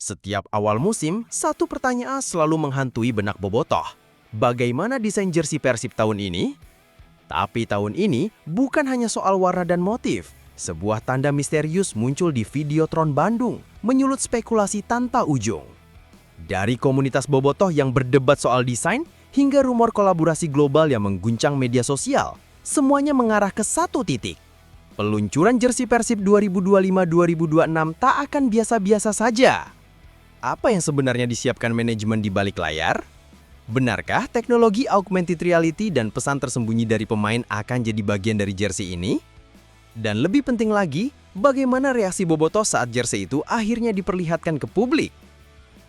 Setiap awal musim, satu pertanyaan selalu menghantui benak bobotoh. Bagaimana desain jersey Persib tahun ini? Tapi tahun ini bukan hanya soal warna dan motif. Sebuah tanda misterius muncul di Videotron Bandung, menyulut spekulasi tanpa ujung. Dari komunitas bobotoh yang berdebat soal desain, hingga rumor kolaborasi global yang mengguncang media sosial, semuanya mengarah ke satu titik. Peluncuran jersey Persib 2025-2026 tak akan biasa-biasa saja. Apa yang sebenarnya disiapkan manajemen di balik layar? Benarkah teknologi augmented reality dan pesan tersembunyi dari pemain akan jadi bagian dari jersey ini? Dan lebih penting lagi, bagaimana reaksi bobotoh saat jersey itu akhirnya diperlihatkan ke publik?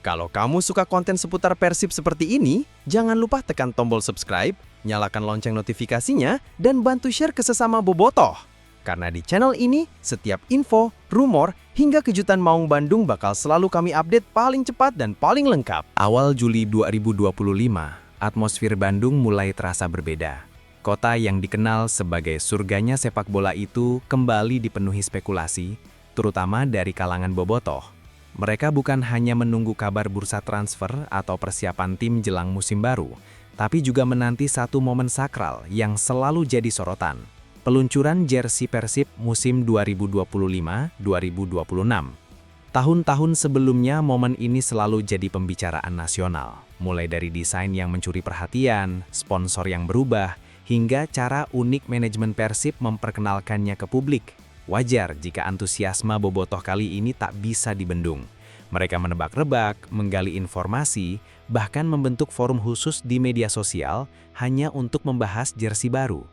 Kalau kamu suka konten seputar Persib seperti ini, jangan lupa tekan tombol subscribe, nyalakan lonceng notifikasinya, dan bantu share ke sesama bobotoh. Karena di channel ini, setiap info, rumor, hingga kejutan Maung Bandung bakal selalu kami update paling cepat dan paling lengkap. Awal Juli 2025, atmosfer Bandung mulai terasa berbeda. Kota yang dikenal sebagai surganya sepak bola itu kembali dipenuhi spekulasi, terutama dari kalangan bobotoh. Mereka bukan hanya menunggu kabar bursa transfer atau persiapan tim jelang musim baru, tapi juga menanti satu momen sakral yang selalu jadi sorotan. Peluncuran jersey Persib musim 2025-2026. Tahun-tahun sebelumnya momen ini selalu jadi pembicaraan nasional, mulai dari desain yang mencuri perhatian, sponsor yang berubah, hingga cara unik manajemen Persib memperkenalkannya ke publik. Wajar jika antusiasme bobotoh kali ini tak bisa dibendung. Mereka menebak-rebak, menggali informasi, bahkan membentuk forum khusus di media sosial hanya untuk membahas jersey baru.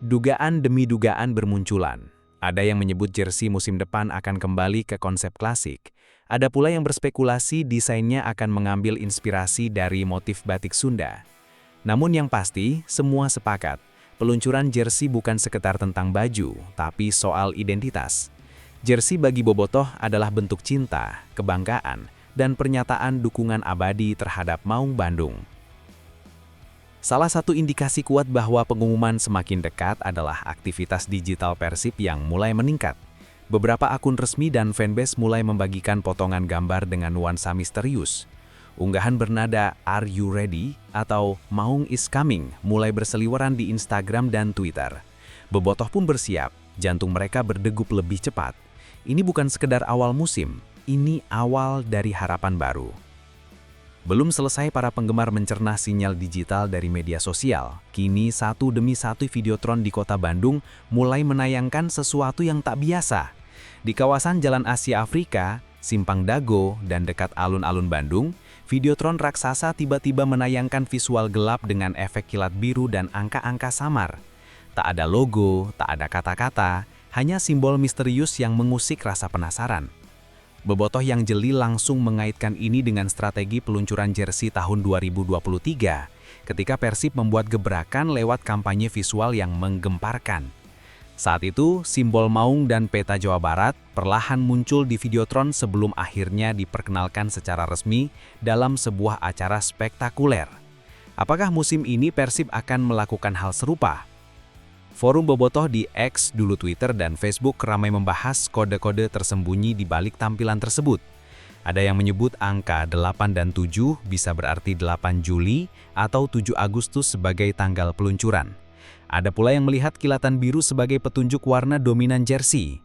Dugaan demi dugaan bermunculan. Ada yang menyebut jersey musim depan akan kembali ke konsep klasik. Ada pula yang berspekulasi desainnya akan mengambil inspirasi dari motif batik Sunda. Namun yang pasti, semua sepakat. Peluncuran jersey bukan sekedar tentang baju, tapi soal identitas. Jersey bagi bobotoh adalah bentuk cinta, kebanggaan, dan pernyataan dukungan abadi terhadap Maung Bandung. Salah satu indikasi kuat bahwa pengumuman semakin dekat adalah aktivitas digital Persib yang mulai meningkat. Beberapa akun resmi dan fanbase mulai membagikan potongan gambar dengan nuansa misterius. Unggahan bernada "Are you ready?" atau "Maung is coming" mulai berseliweran di Instagram dan Twitter. Bobotoh pun bersiap, jantung mereka berdegup lebih cepat. Ini bukan sekedar awal musim, ini awal dari harapan baru. Belum selesai para penggemar mencerna sinyal digital dari media sosial, kini satu demi satu Videotron di kota Bandung mulai menayangkan sesuatu yang tak biasa. Di kawasan Jalan Asia Afrika, Simpang Dago, dan dekat alun-alun Bandung, Videotron raksasa tiba-tiba menayangkan visual gelap dengan efek kilat biru dan angka-angka samar. Tak ada logo, tak ada kata-kata, hanya simbol misterius yang mengusik rasa penasaran. Bobotoh yang jeli langsung mengaitkan ini dengan strategi peluncuran jersey tahun 2023, ketika Persib membuat gebrakan lewat kampanye visual yang menggemparkan. Saat itu, simbol Maung dan peta Jawa Barat perlahan muncul di Videotron sebelum akhirnya diperkenalkan secara resmi dalam sebuah acara spektakuler. Apakah musim ini Persib akan melakukan hal serupa? Forum bobotoh di X, dulu Twitter, dan Facebook ramai membahas kode-kode tersembunyi di balik tampilan tersebut. Ada yang menyebut angka 8 dan 7 bisa berarti 8 Juli atau 7 Agustus sebagai tanggal peluncuran. Ada pula yang melihat kilatan biru sebagai petunjuk warna dominan jersey.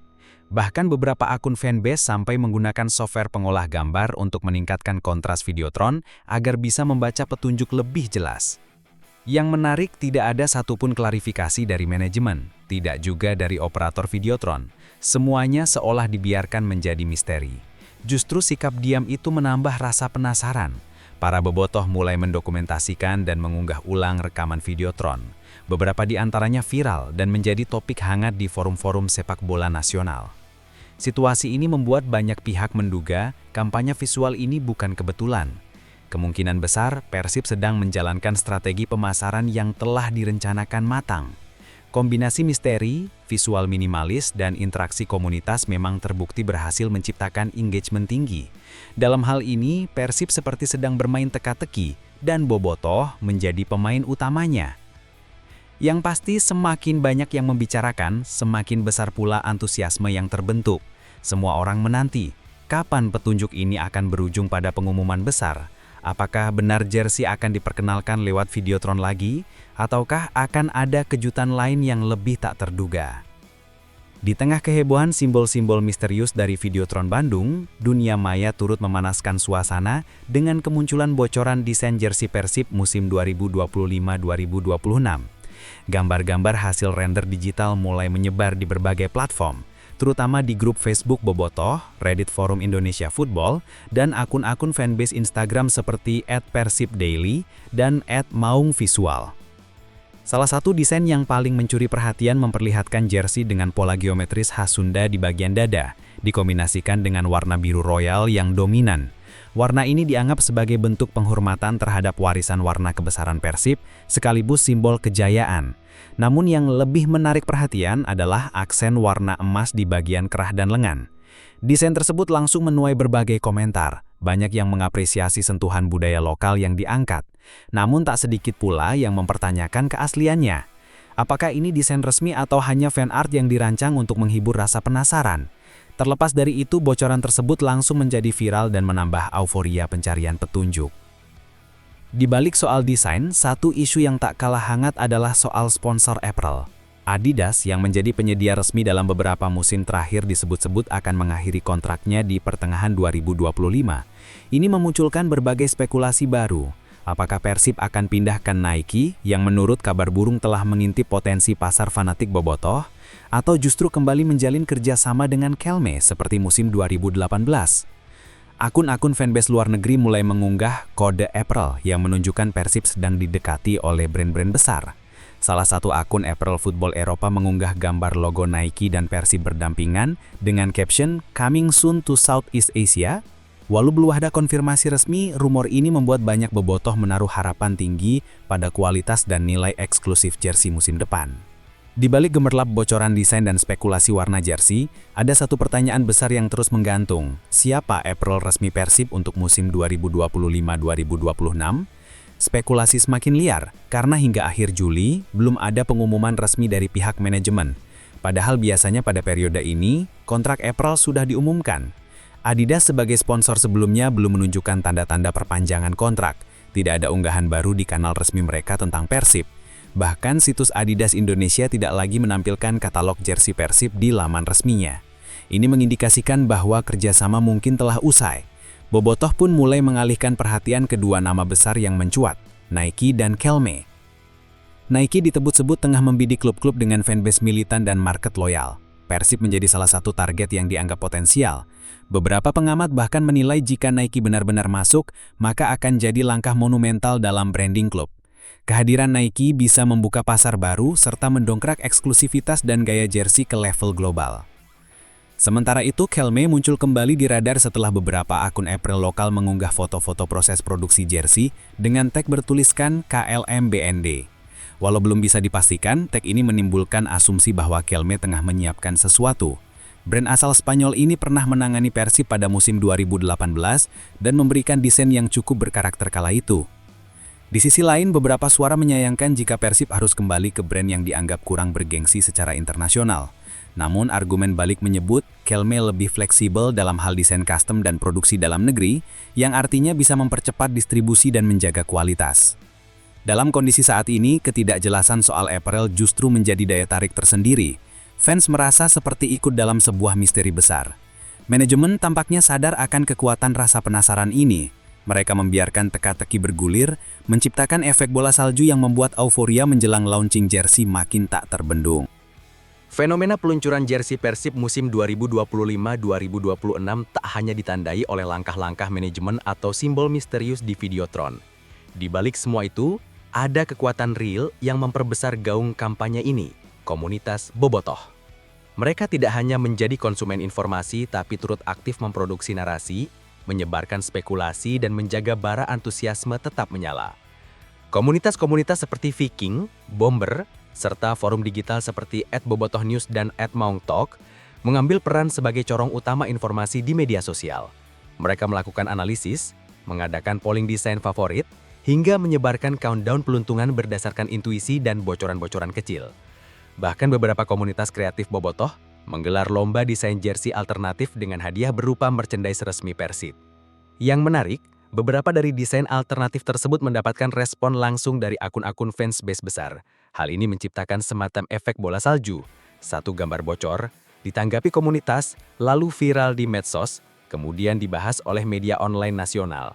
Bahkan beberapa akun fanbase sampai menggunakan software pengolah gambar untuk meningkatkan kontras Videotron agar bisa membaca petunjuk lebih jelas. Yang menarik, tidak ada satupun klarifikasi dari manajemen, tidak juga dari operator Videotron. Semuanya seolah dibiarkan menjadi misteri. Justru sikap diam itu menambah rasa penasaran. Para bobotoh mulai mendokumentasikan dan mengunggah ulang rekaman Videotron. Beberapa di antaranya viral dan menjadi topik hangat di forum-forum sepak bola nasional. Situasi ini membuat banyak pihak menduga kampanye visual ini bukan kebetulan. Kemungkinan besar Persib sedang menjalankan strategi pemasaran yang telah direncanakan matang. Kombinasi misteri, visual minimalis, dan interaksi komunitas memang terbukti berhasil menciptakan engagement tinggi. Dalam hal ini, Persib seperti sedang bermain teka-teki, dan bobotoh menjadi pemain utamanya. Yang pasti semakin banyak yang membicarakan, semakin besar pula antusiasme yang terbentuk. Semua orang menanti, Kapan petunjuk ini akan berujung pada pengumuman besar? Apakah benar jersey akan diperkenalkan lewat Videotron lagi? Ataukah akan ada kejutan lain yang lebih tak terduga? Di tengah kehebohan simbol-simbol misterius dari Videotron Bandung, dunia maya turut memanaskan suasana dengan kemunculan bocoran desain jersey Persib musim 2025-2026. Gambar-gambar hasil render digital mulai menyebar di berbagai platform, terutama di grup Facebook Bobotoh, Reddit Forum Indonesia Football, dan akun-akun fanbase Instagram seperti @persibdaily dan @maungvisual. Salah satu desain yang paling mencuri perhatian memperlihatkan jersey dengan pola geometris khas Sunda di bagian dada, dikombinasikan dengan warna biru royal yang dominan. Warna ini dianggap sebagai bentuk penghormatan terhadap warisan warna kebesaran Persib, sekaligus simbol kejayaan. Namun yang lebih menarik perhatian adalah aksen warna emas di bagian kerah dan lengan. Desain tersebut langsung menuai berbagai komentar. Banyak yang mengapresiasi sentuhan budaya lokal yang diangkat. Namun tak sedikit pula yang mempertanyakan keasliannya. Apakah ini desain resmi atau hanya fan art yang dirancang untuk menghibur rasa penasaran? Terlepas dari itu, bocoran tersebut langsung menjadi viral dan menambah euforia pencarian petunjuk. Di balik soal desain, satu isu yang tak kalah hangat adalah soal sponsor apparel. Adidas yang menjadi penyedia resmi dalam beberapa musim terakhir disebut-sebut akan mengakhiri kontraknya di pertengahan 2025. Ini memunculkan berbagai spekulasi baru. Apakah Persib akan pindahkan Nike yang menurut kabar burung telah mengintip potensi pasar fanatik bobotoh, atau justru kembali menjalin kerjasama dengan Kelme seperti musim 2018? Akun-akun fanbase luar negeri mulai mengunggah kode apparel yang menunjukkan Persib sedang didekati oleh brand-brand besar. Salah satu akun apparel football Eropa mengunggah gambar logo Nike dan Persib berdampingan dengan caption "Coming soon to Southeast Asia". Walau belum ada konfirmasi resmi, rumor ini membuat banyak bobotoh menaruh harapan tinggi pada kualitas dan nilai eksklusif jersey musim depan. Di balik gemerlap bocoran desain dan spekulasi warna jersey, ada satu pertanyaan besar yang terus menggantung. Siapa apparel resmi Persib untuk musim 2025-2026? Spekulasi semakin liar, karena hingga akhir Juli, belum ada pengumuman resmi dari pihak manajemen. Padahal biasanya pada periode ini, kontrak apparel sudah diumumkan. Adidas sebagai sponsor sebelumnya belum menunjukkan tanda-tanda perpanjangan kontrak. Tidak ada unggahan baru di kanal resmi mereka tentang Persib. Bahkan situs Adidas Indonesia tidak lagi menampilkan katalog jersey Persib di laman resminya. Ini mengindikasikan bahwa kerjasama mungkin telah usai. Bobotoh pun mulai mengalihkan perhatian kedua nama besar yang mencuat, Nike dan Kelme. Nike disebut-sebut tengah membidik klub-klub dengan fanbase militan dan market loyal. Persib menjadi salah satu target yang dianggap potensial. Beberapa pengamat bahkan menilai jika Nike benar-benar masuk, maka akan jadi langkah monumental dalam branding klub. Kehadiran Nike bisa membuka pasar baru serta mendongkrak eksklusivitas dan gaya jersey ke level global. Sementara itu, Kelme muncul kembali di radar setelah beberapa akun apparel lokal mengunggah foto-foto proses produksi jersey dengan tag bertuliskan KLMBND. Walau belum bisa dipastikan, tag ini menimbulkan asumsi bahwa Kelme tengah menyiapkan sesuatu. Brand asal Spanyol ini pernah menangani Persib pada musim 2018 dan memberikan desain yang cukup berkarakter kala itu. Di sisi lain, beberapa suara menyayangkan jika Persib harus kembali ke brand yang dianggap kurang bergengsi secara internasional. Namun, argumen balik menyebut Kelme lebih fleksibel dalam hal desain custom dan produksi dalam negeri, yang artinya bisa mempercepat distribusi dan menjaga kualitas. Dalam kondisi saat ini, ketidakjelasan soal apparel justru menjadi daya tarik tersendiri. Fans merasa seperti ikut dalam sebuah misteri besar. Manajemen tampaknya sadar akan kekuatan rasa penasaran ini. Mereka membiarkan teka-teki bergulir, menciptakan efek bola salju yang membuat euforia menjelang launching jersey makin tak terbendung. Fenomena peluncuran jersey Persib musim 2025-2026 tak hanya ditandai oleh langkah-langkah manajemen atau simbol misterius di Videotron. Di balik semua itu, ada kekuatan real yang memperbesar gaung kampanye ini, komunitas bobotoh. Mereka tidak hanya menjadi konsumen informasi tapi turut aktif memproduksi narasi, menyebarkan spekulasi dan menjaga bara antusiasme tetap menyala. Komunitas-komunitas seperti Viking, Bomber, serta forum digital seperti @bobotohnews dan @maungtalk mengambil peran sebagai corong utama informasi di media sosial. Mereka melakukan analisis, mengadakan polling desain favorit, hingga menyebarkan countdown peluntungan berdasarkan intuisi dan bocoran-bocoran kecil. Bahkan beberapa komunitas kreatif bobotoh menggelar lomba desain jersey alternatif dengan hadiah berupa merchandise resmi Persib. Yang menarik, beberapa dari desain alternatif tersebut mendapatkan respon langsung dari akun-akun fans base besar. Hal ini menciptakan semacam efek bola salju. Satu gambar bocor, ditanggapi komunitas, lalu viral di medsos, kemudian dibahas oleh media online nasional.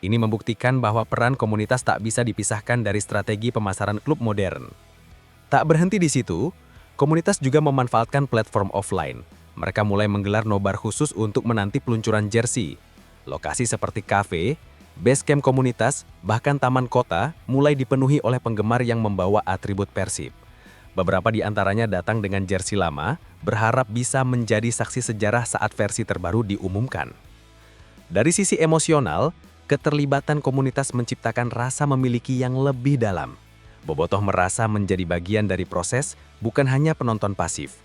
Ini membuktikan bahwa peran komunitas tak bisa dipisahkan dari strategi pemasaran klub modern. Tak berhenti di situ, komunitas juga memanfaatkan platform offline. Mereka mulai menggelar nobar khusus untuk menanti peluncuran jersey. Lokasi seperti kafe, base camp komunitas, bahkan taman kota mulai dipenuhi oleh penggemar yang membawa atribut Persib. Beberapa di antaranya datang dengan jersey lama, berharap bisa menjadi saksi sejarah saat versi terbaru diumumkan. Dari sisi emosional, keterlibatan komunitas menciptakan rasa memiliki yang lebih dalam. Bobotoh merasa menjadi bagian dari proses, bukan hanya penonton pasif.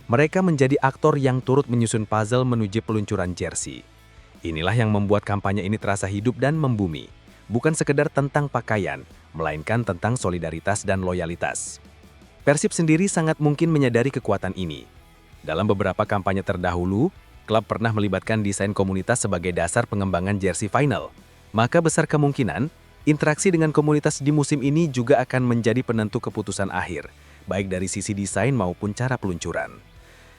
Mereka menjadi aktor yang turut menyusun puzzle menuju peluncuran jersey. Inilah yang membuat kampanye ini terasa hidup dan membumi. Bukan sekedar tentang pakaian, melainkan tentang solidaritas dan loyalitas. Persib sendiri sangat mungkin menyadari kekuatan ini. Dalam beberapa kampanye terdahulu, klub pernah melibatkan desain komunitas sebagai dasar pengembangan jersey final. Maka besar kemungkinan, interaksi dengan komunitas di musim ini juga akan menjadi penentu keputusan akhir, baik dari sisi desain maupun cara peluncuran.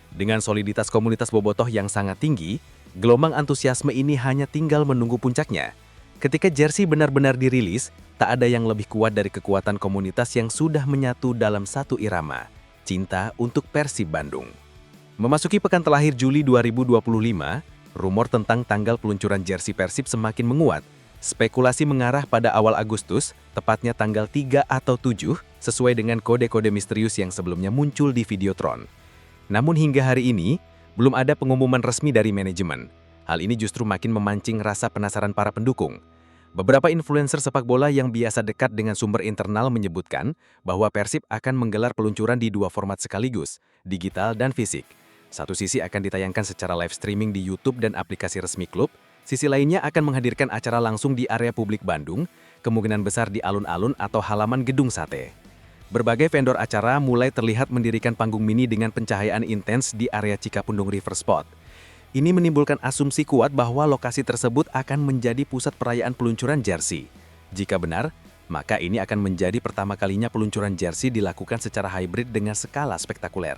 Dengan soliditas komunitas bobotoh yang sangat tinggi, gelombang antusiasme ini hanya tinggal menunggu puncaknya. Ketika jersey benar-benar dirilis, tak ada yang lebih kuat dari kekuatan komunitas yang sudah menyatu dalam satu irama, cinta untuk Persib Bandung. Memasuki pekan terakhir Juli 2025, rumor tentang tanggal peluncuran jersey Persib semakin menguat. Spekulasi mengarah pada awal Agustus, tepatnya tanggal 3 atau 7, sesuai dengan kode-kode misterius yang sebelumnya muncul di Videotron. Namun hingga hari ini, belum ada pengumuman resmi dari manajemen. Hal ini justru makin memancing rasa penasaran para pendukung. Beberapa influencer sepak bola yang biasa dekat dengan sumber internal menyebutkan bahwa Persib akan menggelar peluncuran di dua format sekaligus, digital dan fisik. Satu sisi akan ditayangkan secara live streaming di YouTube dan aplikasi resmi klub, sisi lainnya akan menghadirkan acara langsung di area publik Bandung, kemungkinan besar di alun-alun atau halaman gedung sate. Berbagai vendor acara mulai terlihat mendirikan panggung mini dengan pencahayaan intens di area Cikapundung River Spot. Ini menimbulkan asumsi kuat bahwa lokasi tersebut akan menjadi pusat perayaan peluncuran jersey. Jika benar, maka ini akan menjadi pertama kalinya peluncuran jersey dilakukan secara hybrid dengan skala spektakuler.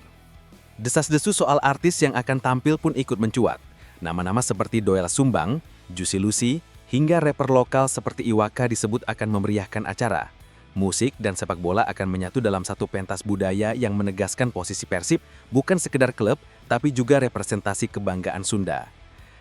Desas-desus soal artis yang akan tampil pun ikut mencuat. Nama-nama seperti Doel Sumbang, Juicy Lucy, hingga rapper lokal seperti Iwaka disebut akan memeriahkan acara. Musik dan sepak bola akan menyatu dalam satu pentas budaya yang menegaskan posisi Persib bukan sekedar klub, tapi juga representasi kebanggaan Sunda.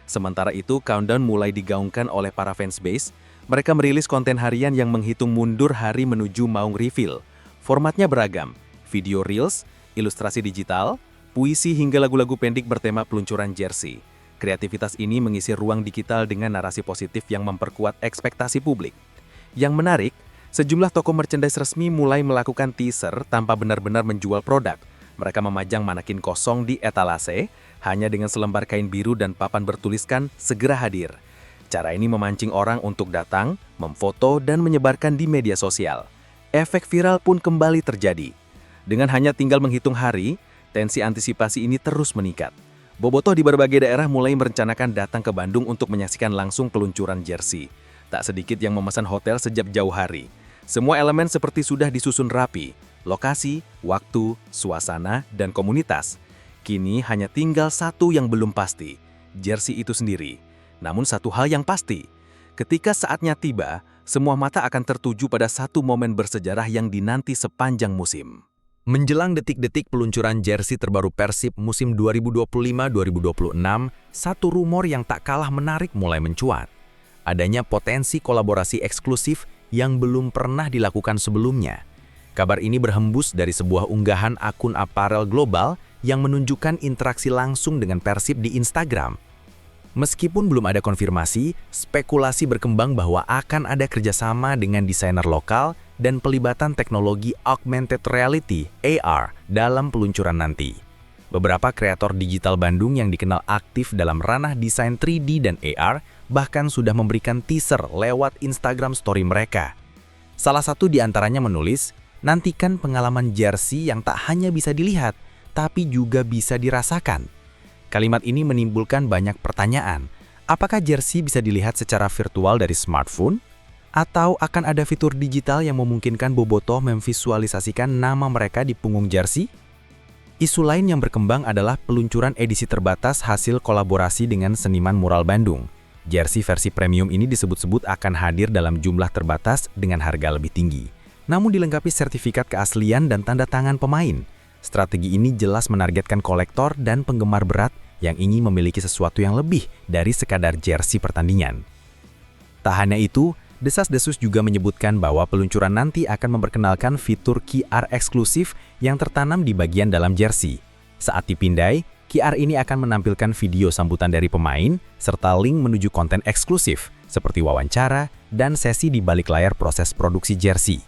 Sementara itu, countdown mulai digaungkan oleh para fansbase. Mereka merilis konten harian yang menghitung mundur hari menuju Maung Reveal. Formatnya beragam, video reels, ilustrasi digital, puisi hingga lagu-lagu pendek bertema peluncuran jersey. Kreativitas ini mengisi ruang digital dengan narasi positif yang memperkuat ekspektasi publik. Yang menarik, sejumlah toko merchandise resmi mulai melakukan teaser tanpa benar-benar menjual produk. Mereka memajang manekin kosong di etalase, hanya dengan selembar kain biru dan papan bertuliskan "Segera hadir". Cara ini memancing orang untuk datang, memfoto, dan menyebarkan di media sosial. Efek viral pun kembali terjadi. Dengan hanya tinggal menghitung hari, tensi antisipasi ini terus meningkat. Bobotoh di berbagai daerah mulai merencanakan datang ke Bandung untuk menyaksikan langsung peluncuran jersey. Tak sedikit yang memesan hotel sejak jauh hari. Semua elemen seperti sudah disusun rapi, lokasi, waktu, suasana, dan komunitas. Kini hanya tinggal satu yang belum pasti, jersey itu sendiri. Namun satu hal yang pasti, ketika saatnya tiba, semua mata akan tertuju pada satu momen bersejarah yang dinanti sepanjang musim. Menjelang detik-detik peluncuran jersey terbaru Persib musim 2025-2026, satu rumor yang tak kalah menarik mulai mencuat. Adanya potensi kolaborasi eksklusif yang belum pernah dilakukan sebelumnya. Kabar ini berhembus dari sebuah unggahan akun aparel global yang menunjukkan interaksi langsung dengan Persib di Instagram. Meskipun belum ada konfirmasi, spekulasi berkembang bahwa akan ada kerjasama dengan desainer lokal dan pelibatan teknologi augmented reality (AR) dalam peluncuran nanti. Beberapa kreator digital Bandung yang dikenal aktif dalam ranah desain 3D dan AR bahkan sudah memberikan teaser lewat Instagram story mereka. Salah satu di antaranya menulis, "Nantikan pengalaman jersey yang tak hanya bisa dilihat, tapi juga bisa dirasakan. Kalimat ini menimbulkan banyak pertanyaan. Apakah jersey bisa dilihat secara virtual dari smartphone? Atau akan ada fitur digital yang memungkinkan bobotoh memvisualisasikan nama mereka di punggung jersey? Isu lain yang berkembang adalah peluncuran edisi terbatas hasil kolaborasi dengan seniman mural Bandung. Jersey versi premium ini disebut-sebut akan hadir dalam jumlah terbatas dengan harga lebih tinggi, namun dilengkapi sertifikat keaslian dan tanda tangan pemain. Strategi ini jelas menargetkan kolektor dan penggemar berat yang ingin memiliki sesuatu yang lebih dari sekadar jersey pertandingan. Tak hanya itu, desas-desus juga menyebutkan bahwa peluncuran nanti akan memperkenalkan fitur QR eksklusif yang tertanam di bagian dalam jersey. Saat dipindai, QR ini akan menampilkan video sambutan dari pemain, serta link menuju konten eksklusif, seperti wawancara dan sesi di balik layar proses produksi jersey.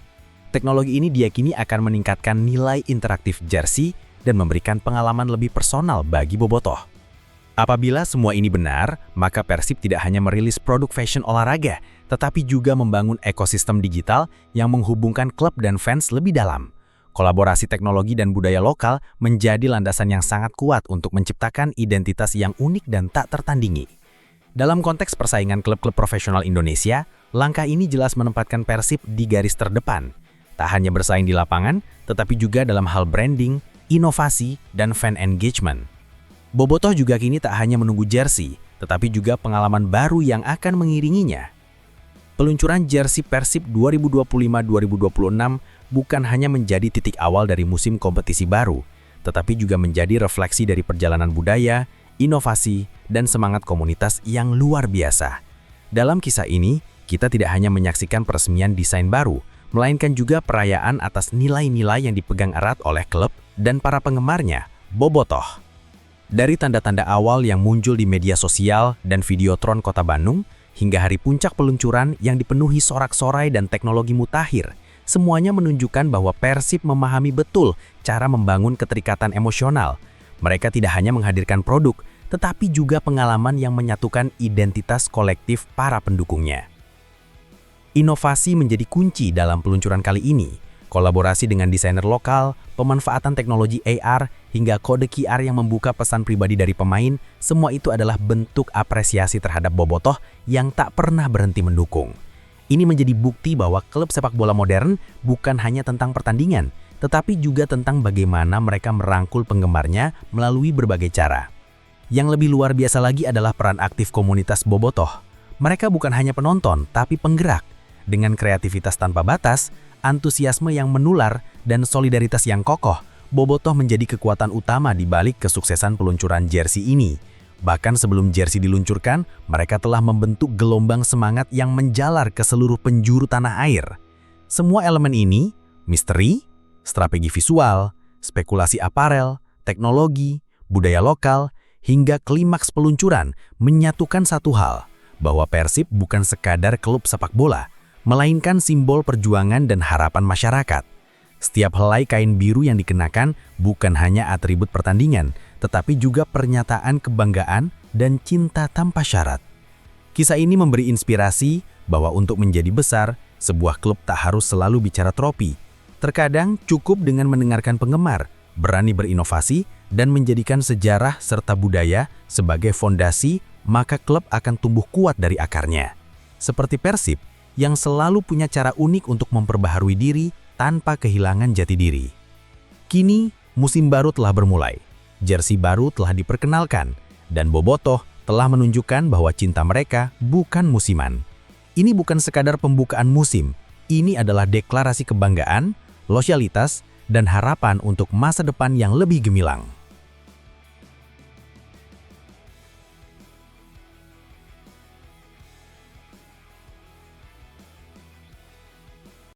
Teknologi ini diyakini akan meningkatkan nilai interaktif jersey dan memberikan pengalaman lebih personal bagi bobotoh. Apabila semua ini benar, maka Persib tidak hanya merilis produk fashion olahraga, tetapi juga membangun ekosistem digital yang menghubungkan klub dan fans lebih dalam. Kolaborasi teknologi dan budaya lokal menjadi landasan yang sangat kuat untuk menciptakan identitas yang unik dan tak tertandingi. Dalam konteks persaingan klub-klub profesional Indonesia, langkah ini jelas menempatkan Persib di garis terdepan. Tak hanya bersaing di lapangan, tetapi juga dalam hal branding, inovasi, dan fan engagement. Bobotoh juga kini tak hanya menunggu jersey, tetapi juga pengalaman baru yang akan mengiringinya. Peluncuran jersey Persib 2025-2026 bukan hanya menjadi titik awal dari musim kompetisi baru, tetapi juga menjadi refleksi dari perjalanan budaya, inovasi, dan semangat komunitas yang luar biasa. Dalam kisah ini, kita tidak hanya menyaksikan peresmian desain baru, melainkan juga perayaan atas nilai-nilai yang dipegang erat oleh klub dan para penggemarnya, bobotoh. Dari tanda-tanda awal yang muncul di media sosial dan Videotron Kota Bandung, hingga hari puncak peluncuran yang dipenuhi sorak-sorai dan teknologi mutakhir, semuanya menunjukkan bahwa Persib memahami betul cara membangun keterikatan emosional. Mereka tidak hanya menghadirkan produk, tetapi juga pengalaman yang menyatukan identitas kolektif para pendukungnya. Inovasi menjadi kunci dalam peluncuran kali ini. Kolaborasi dengan desainer lokal, pemanfaatan teknologi AR, hingga kode QR yang membuka pesan pribadi dari pemain, semua itu adalah bentuk apresiasi terhadap bobotoh yang tak pernah berhenti mendukung. Ini menjadi bukti bahwa klub sepak bola modern bukan hanya tentang pertandingan, tetapi juga tentang bagaimana mereka merangkul penggemarnya melalui berbagai cara. Yang lebih luar biasa lagi adalah peran aktif komunitas bobotoh. Mereka bukan hanya penonton, tapi penggerak. Dengan kreativitas tanpa batas, antusiasme yang menular, dan solidaritas yang kokoh, bobotoh menjadi kekuatan utama di balik kesuksesan peluncuran jersey ini. Bahkan sebelum jersey diluncurkan, mereka telah membentuk gelombang semangat yang menjalar ke seluruh penjuru tanah air. Semua elemen ini, misteri, strategi visual, spekulasi aparel, teknologi, budaya lokal, hingga klimaks peluncuran, menyatukan satu hal, bahwa Persib bukan sekadar klub sepak bola, melainkan simbol perjuangan dan harapan masyarakat. Setiap helai kain biru yang dikenakan bukan hanya atribut pertandingan, tetapi juga pernyataan kebanggaan dan cinta tanpa syarat. Kisah ini memberi inspirasi bahwa untuk menjadi besar, sebuah klub tak harus selalu bicara trofi. Terkadang cukup dengan mendengarkan penggemar, berani berinovasi, dan menjadikan sejarah serta budaya sebagai fondasi, maka klub akan tumbuh kuat dari akarnya. Seperti Persib, yang selalu punya cara unik untuk memperbaharui diri tanpa kehilangan jati diri. Kini, musim baru telah bermulai. Jersey baru telah diperkenalkan, dan bobotoh telah menunjukkan bahwa cinta mereka bukan musiman. Ini bukan sekadar pembukaan musim, ini adalah deklarasi kebanggaan, loyalitas, dan harapan untuk masa depan yang lebih gemilang.